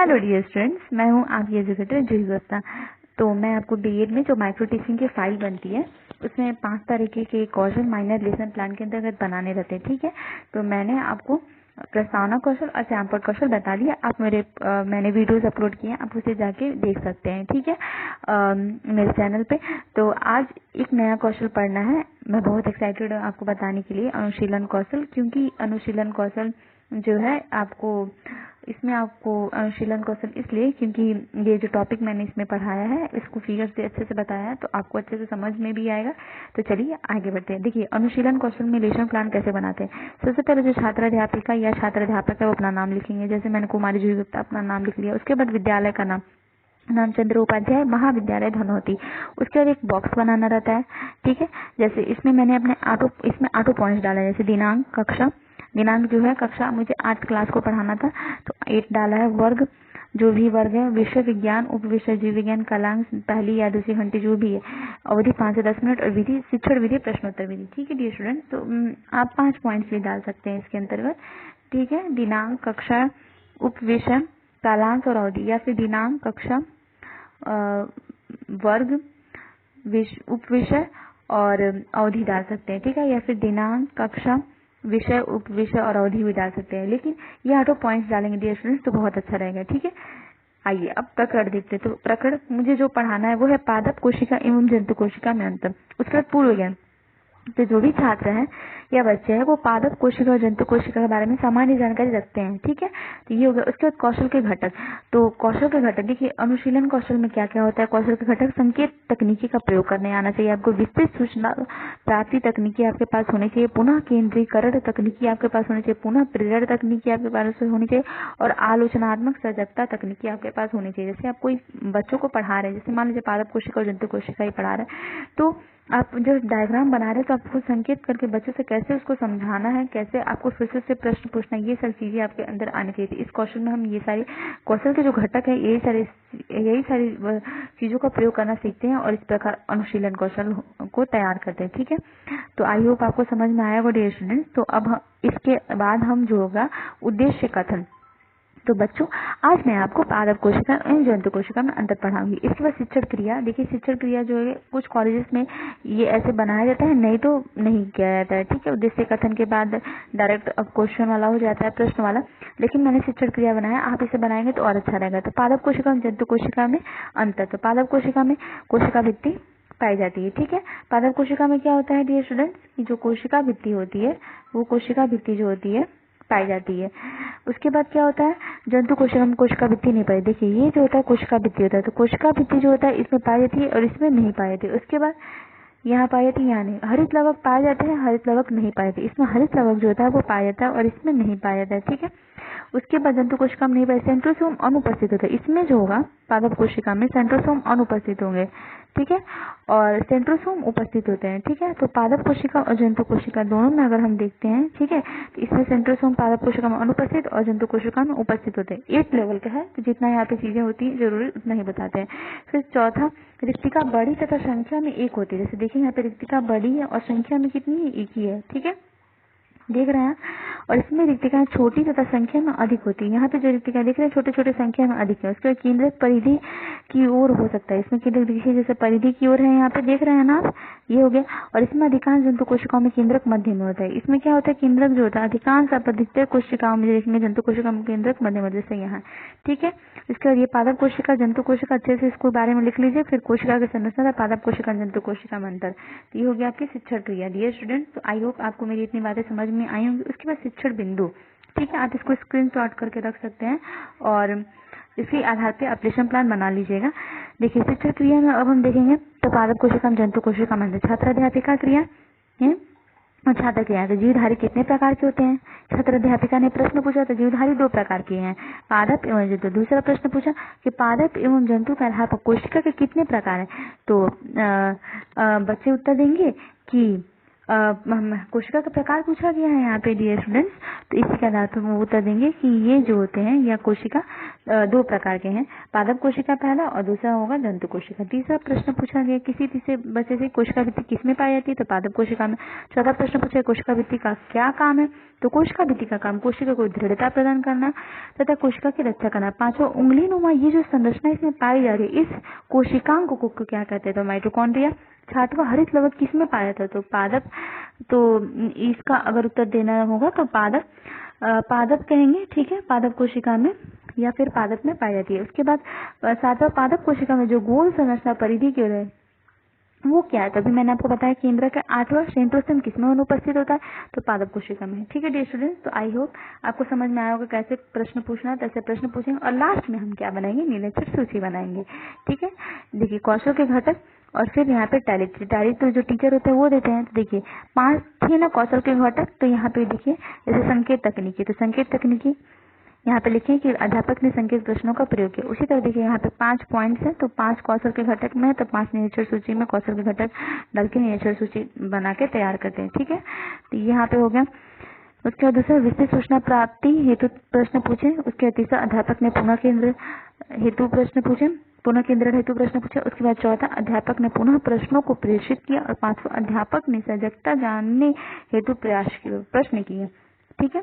Hello dear students, मैं हूं आपकी एजुकेटर जूही गुप्ता। तो मैं आपको बीएड में जो माइक्रो टीचिंग की फाइल बनती है उसमें 5 तरीके के कौशल माइनर लेसन प्लान के अंतर्गत बनाने रहते हैं। ठीक है, तो मैंने आपको प्रस्तावना कौशल और सैंपल कौशल बता दिया। आप मैंने वीडियोस अपलोड किए हैं, आप उसे जाके देख सकते हैं। ठीक है, मेरे चैनल पे। तो आज एक नया कौशल पढ़ना है। मैं बहुत एक्साइटेड हूँ आपको बताने के लिए, अनुशीलन कौशल। क्योंकि अनुशीलन कौशल जो है इसमें आपको अनुशीलन कौशल इसलिए क्योंकि ये जो टॉपिक मैंने इसमें पढ़ाया है इसको फिगर से अच्छे से बताया है, तो आपको अच्छे से समझ में भी आएगा। तो चलिए आगे बढ़ते हैं। देखिए, अनुशीलन कौशल में लेसन प्लान कैसे बनाते हैं। सबसे पहले जो छात्र अध्यापिका या छात्र अध्यापक है वो अपना नाम लिखेंगे। जैसे मैंने कुमारी जूही गुप्ता अपना नाम लिख लिया। उसके बाद विद्यालय का नाम चंद्र उपाध्याय महाविद्यालय धनौती। उसके बाद एक बॉक्स बनाना रहता है। ठीक है, जैसे इसमें मैंने अपने ऑटो पॉइंट्स डाला है। जैसे दिनांक, कक्षा, दिनांक जो है कक्षा मुझे 8 क्लास को पढ़ाना था तो 8 डाला है। वर्ग, जो भी वर्ग है, विषय विज्ञान, उप विषय जीव विज्ञान, कालांश पहली या दूसरी घंटी जो भी है, अवधि 5 से 10 मिनट, और विधि शिक्षण विधि प्रश्नोत्तर विधि। ठीक है डियर स्टूडेंट, तो आप 5 पॉइंट्स भी डाल सकते हैं इसके अंतर्गत। ठीक है, दिनांक, कक्षा, उप विषय, कालांश और अवधि, या फिर दिनांक, कक्षा, वर्ग, उप विषय और अवधि डाल सकते हैं। ठीक है, या फिर दिनांक, कक्षा, विषय, उप विषय और अवधि भी डाल सकते हैं। लेकिन ये ऑटो पॉइंट्स डालेंगे डियर स्टूडेंट्स तो बहुत अच्छा रहेगा। ठीक है, आइए अब प्रकरण देखते हैं। तो प्रकरण मुझे जो पढ़ाना है वो है पादप कोशिका एवं जंतु कोशिका में अंतर। उसके बाद पूर्व ज्ञान। तो जो भी छात्र हैं या बच्चे हैं वो पादप कोशिका और जंतु कोशिका के बारे में सामान्य जानकारी रखते हैं। ठीक है, तो ये हो गया। उसके बाद कौशल के घटक। तो कौशल के घटक देखिए, अनुशीलन कौशल में क्या क्या होता है। कौशल के घटक: संकेत तकनीकी का प्रयोग करने आना चाहिए आपको, विस्तृत सूचना प्राप्ति तकनीकी आपके पास होनी चाहिए, पुनः केंद्रीकरण तकनीकी आपके पास होनी चाहिए, पुनः प्रेरण तकनीकी आपके पास होनी चाहिए, और आलोचनात्मक सजगता तकनीकी आपके पास होनी चाहिए। जैसे आप कोई बच्चों को पढ़ा रहे हैं, जैसे मान लीजिए पादप कोशिका और जंतु कोशिका ही पढ़ा रहे हैं, तो आप जो डायग्राम बना रहे हैं तो आपको संकेत करके बच्चों से कैसे उसको समझाना है, कैसे आपको फिर से प्रश्न पूछना है, ये सब चीजें आपके अंदर आनी चाहिए। इस कौशल में हम ये सारे कौशल के जो घटक है यही सारी चीजों का प्रयोग करना सीखते हैं और इस प्रकार अनुशीलन कौशल को तैयार करते हैं। ठीक है, तो आई होप आपको समझ में आया होगा डियर स्टूडेंट्स। तो अब इसके बाद हम जो होगा उद्देश्य कथन। तो बच्चों, आज मैं आपको पादप कोशिका एवं जंतु कोशिका में अंतर पढ़ाऊंगी। इसके बाद शिक्षण क्रिया। देखिए, शिक्षण क्रिया जो है कुछ कॉलेजेस में ये ऐसे बनाया जाता है, नहीं तो नहीं किया जाता है। ठीक है, उद्देश्य कथन के बाद डायरेक्ट अब क्वेश्चन वाला हो जाता है, प्रश्न वाला, लेकिन मैंने शिक्षण क्रिया बनाया। आप इसे बनाएंगे तो और अच्छा रहेगा। तो पादप कोशिका एवं जंतु कोशिका में अंतर। तो पादप कोशिका में कोशिका भित्ति पाई जाती है। ठीक है, पादप कोशिका में क्या होता है डियर स्टूडेंट्स की जो कोशिका भित्ति होती है वो कोशिका भित्ति जो होती है पाई जाती है। उसके बाद क्या होता है, जंतु कोशिका में कोशिका भित्ति नहीं पाई। देखिए, ये जो होता है कोशिका भित्ति होता है, तो कोशिका भित्ति जो होता है इसमें पाई जाती है और इसमें नहीं पाई जाती। उसके बाद यहाँ पाई जाती है, यहाँ नहीं। हरित लवक पाए जाते हैं, हरित लवक नहीं पाए जाते। इसमें हरित लवक जो होता है वो पाया जाता है और इसमें नहीं पाया जाता है। ठीक है, उसके बाद जंतु कोशिका में नहीं पाए, सेंट्रोसोम अनुपस्थित होता है। इसमें जो होगा पादप कोशिका में सेंट्रोसोम अनुपस्थित होंगे। ठीक है, और सेंट्रोसोम उपस्थित होते हैं। ठीक है, तो पादप कोशिका और जंतु कोशिका दोनों में अगर हम देखते हैं, ठीक है, तो इसमें सेंट्रोसोम पादप कोशिका में अनुपस्थित और जंतु कोशिका में उपस्थित होते हैं। 8 लेवल का है, तो जितना यहाँ पे चीजें होती है जरूरी उतना ही बताते हैं। फिर चौथा, रिक्तिका बड़ी तथा संख्या में एक होती है। जैसे देखिए यहाँ पे रिक्तिका बड़ी है और संख्या में कितनी है, एक ही है। ठीक है, देख रहे हैं। और इसमें रिक्तिकाएं छोटी तथा संख्या में अधिक होती है। यहाँ पे जो रिक्तिकाएं देख रहे हैं छोटे छोटे संख्या में अधिक है। उसके केंद्रक परिधि की ओर हो सकता है। इसमें केंद्रक देखिए जैसे परिधि की ओर है, यहाँ पे देख रहे हैं ना आप, ये हो गया। और इसमें अधिकांश जंतु कोशिकाओं में केंद्रक मध्य में होता है। इसमें क्या होता है, केंद्रक जो होता है अधिकांश आप अधिकतर कोशिकाओं में देखेंगे जंतु कोशिका में केंद्रक मध्य में, जैसे यहाँ। ठीक है, इसके बाद ये पादप कोशिका जंतु कोशिका अच्छे से इसको बारे में लिख लीजिए। फिर कोशिका की संरचना, पादप कोशिका जंतु कोशिका में अंतर। तो ये हो गया आपकी शिक्षण क्रिया डियर स्टूडेंट। तो आई होप आपको मेरी इतनी बातें समझ में आई होंगी। उसके बाद शिक्षण बिंदु। ठीक है, आप इसको स्क्रीनशॉट करके रख सकते हैं और इसी आधार पे आप लेसन प्लान बना लीजिएगा। देखिए, शिक्षण क्रिया में अब हम देखेंगे तो पादप कोशिका में जंतु कोशिका में छात्र अध्यापिका क्रिया है और छात्र क्रिया। तो जीवधारी कितने प्रकार के होते हैं। छात्र अध्यापिका ने प्रश्न पूछा तो जीवधारी 2 प्रकार के हैं, पादप एवं जंतु। दूसरा प्रश्न पूछा कि पादप एवं जंतु के आधार पर कोशिका के कितने प्रकार हैं। तो बच्चे उत्तर देंगे कि कोशिका का प्रकार पूछा गया है यहाँ पे डियर स्टूडेंट्स, तो इसी के आधार पर वो उत्तर देंगे कि ये जो होते हैं या कोशिका दो प्रकार के हैं, पादप कोशिका पहला और दूसरा होगा जंतु कोशिका। तीसरा प्रश्न पूछा गया किसी तीसरे बच्चे से कोशिका भित्ति किसमें पाई जाती है, तो पादप कोशिका में। चौथा प्रश्न पूछा कोशिका भित्ति का क्या काम है, तो कोशिका भित्ति का काम कोशिका को दृढ़ता प्रदान करना तथा कोशिका की रक्षा करना। पांचवा उंगली नुमा ये जो संरचना इसमें पाई जा रही है, इस कोशिकांग को क्या कहते हैं, तो माइटोकॉन्ड्रिया। छठवां हरित लवक किसमें पाया जाता है, तो पादप। तो इसका अगर उत्तर देना होगा तो पादप कहेंगे, ठीक है, पादप कोशिका में या फिर पादप में पाई जाती है। उसके बाद सातवां पादप कोशिका में जो गोल संरचना परिधि की ओर है वो क्या है, तभी मैंने आपको बताया केंद्र का। आठवां सेंट्रोसोम किसमें अनुपस्थित होता है, तो पादप कोशिका में। ठीक है डियर स्टूडेंट्स, तो आई होप आपको समझ में आया होगा कैसे प्रश्न पूछना है, कैसे प्रश्न पूछेंगे और लास्ट में हम क्या बनाएंगे, निरक्षर सूची बनाएंगे। ठीक है, देखिए कौशल के घटक और फिर यहाँ पे टैलेंट तो जो टीचर होते हैं वो देते हैं। तो देखिए 5 थे ना कौशल के घटक, तो यहाँ पे देखिए जैसे संकेत तकनीकी, तो संकेत तकनीकी यहाँ पे लिखे कि अध्यापक ने संकेत प्रश्नों का प्रयोग किया। उसी तरह देखिए यहाँ पे 5 पॉइंट्स है, तो 5 कौशल के घटक में है, तो 5 निरीक्षण सूची में कौशल के घटक डाल के निरीक्षण सूची बना के तैयार करते हैं। ठीक है, तो यहाँ पे हो गया। उसके बाद दूसरा विस्तृत सूचना प्राप्ति हेतु प्रश्न पूछे। उसके बाद तीसरा अध्यापक ने पुनः केंद्र हेतु प्रश्न पूछे, पुनः केंद्र हेतु प्रश्न पूछे। उसके बाद चौथा अध्यापक ने पुनः प्रश्नों को प्रेषित किया और पांचवा अध्यापक ने सजगता जानने हेतु प्रश्न किए। ठीक है,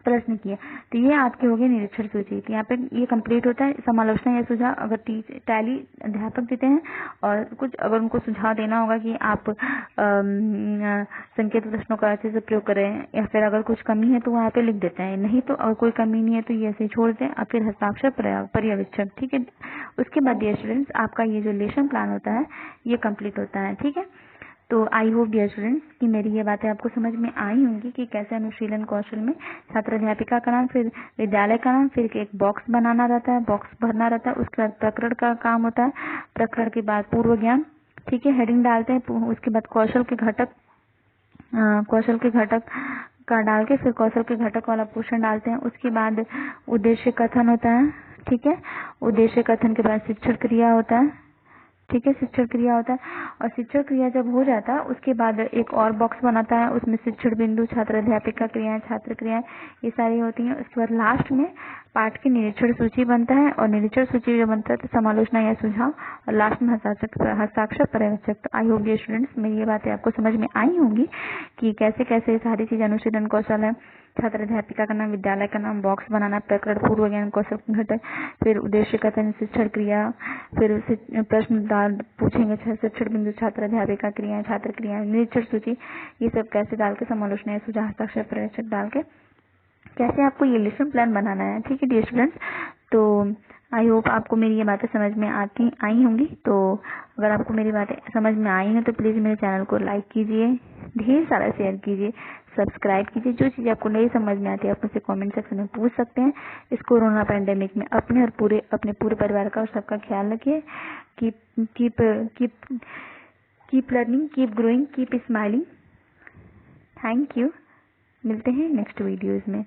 प्रश्न किया। तो ये आपके हो गए निरीक्षण सूची। तो यहाँ पे ये कंप्लीट होता है। समालोचना या सुझाव अगर टैली अध्यापक देते हैं और कुछ अगर उनको सुझाव देना होगा कि आप संकेत प्रश्नों का अच्छे से प्रयोग करें या फिर अगर कुछ कमी है तो वहाँ पे लिख देते हैं, नहीं तो अगर कोई कमी नहीं है तो ये ऐसे ही छोड़ दें और फिर हस्ताक्षर पर्यवेक्षक। ठीक है, उसके बाद डियर स्टूडेंट्स आपका ये जो लेसन प्लान होता है ये कंप्लीट होता है। ठीक है, तो आई होप डियर स्टूडेंट्स कि मेरी ये बातें आपको समझ में आई होंगी कि कैसे अनुशीलन कौशल में छात्र अध्यापिका का नाम, फिर विद्यालय का नाम, फिर एक बॉक्स बनाना रहता है, बॉक्स भरना रहता है। उसके बाद प्रकरण का काम होता है, प्रकरण के बाद पूर्व ज्ञान, ठीक है, हेडिंग डालते हैं। उसके बाद कौशल के घटक का डाल के फिर कौशल के घटक वाला पोर्शन डालते हैं। उसके बाद उद्देश्य कथन होता है। ठीक है, उद्देश्य कथन के बाद शिक्षण क्रिया होता है। ठीक है, शिक्षण क्रिया होता है और शिक्षण क्रिया जब हो जाता है उसके बाद एक और बॉक्स बनाता है, उसमें शिक्षण बिंदु, छात्र अध्यापिका क्रियाएं, छात्र क्रियाएं, ये सारी होती हैं। उसके बाद लास्ट में पाठ की निरीक्षण सूची बनता है और निरीक्षण सूची जो बनता है तो समालोचना या सुझाव और लास्ट में हस्ताक्षर पर्यवेक्षक। तो आई होप डियर स्टूडेंट्स मेरी ये बातें आपको समझ में आई होंगी कि कैसे कैसे सारी चीज अनुशीलन कौशल है, छात्र अध्यापिका का नाम, विद्यालय का नाम, बॉक्स बनाना, प्रकरण, पूर्व ज्ञान, कौशल घटक, फिर उद्देश्य कथन, शिक्षण क्रिया, फिर प्रश्न पूछेंगे, शिक्षण बिंदु, छात्र अध्यापिका क्रियाएं, छात्र क्रियाएं, निरीक्षण सूची, ये सब कैसे डाल के समालोचना या सुझाव, हस्ताक्षर पर्यवेक्षक डाल के कैसे आपको ये लेसन प्लान बनाना है। ठीक है डियर स्टूडेंट्स, तो आई होप आपको मेरी ये बातें समझ में आई होंगी। तो अगर आपको मेरी बातें समझ में आई हैं तो प्लीज मेरे चैनल को लाइक कीजिए, ढेर सारा शेयर कीजिए, सब्सक्राइब कीजिए। जो चीजें आपको नहीं समझ में आती है आप मुझसे कमेंट सेक्शन में पूछ सकते हैं। इस कोरोना पैंडेमिक में अपने पूरे परिवार का और सबका ख्याल रखिए। Keep learning, keep growing, keep smiling. Thank you, मिलते हैं नेक्स्ट वीडियोज में।